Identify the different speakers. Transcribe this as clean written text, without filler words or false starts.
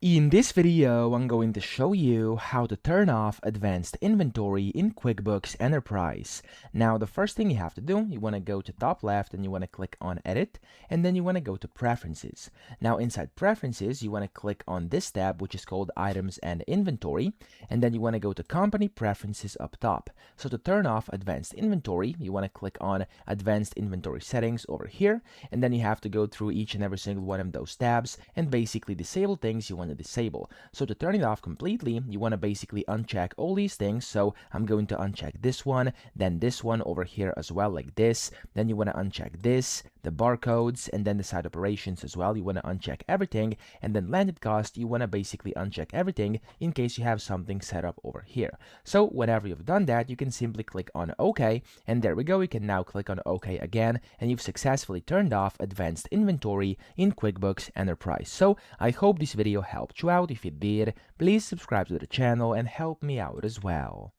Speaker 1: In this video, I'm going to show you how to turn off advanced inventory in QuickBooks Enterprise. Now, the first thing you have to do, you want to go to top left and you want to click on Edit, and then you want to go to Preferences. Now, inside Preferences, you want to click on this tab, which is called Items and Inventory, and then you want to go to Company Preferences up top. So to turn off advanced inventory, you want to click on Advanced Inventory Settings over here, and then you have to go through each and every single one of those tabs and basically disable things you want to disable. So to turn it off completely, you want to basically uncheck all these things. So I'm going to uncheck this one, then this one over here as well, like this. Then you want to uncheck this, the barcodes, and then the side operations as well. You want to uncheck everything, and then landed cost, you want to basically uncheck everything in case you have something set up over here. So whenever you've done that, you can simply click on OK, and there we go. You can now click on OK again, and you've successfully turned off advanced inventory in QuickBooks Enterprise. So I hope this video helped you out. If it did, please subscribe to the channel and help me out as well.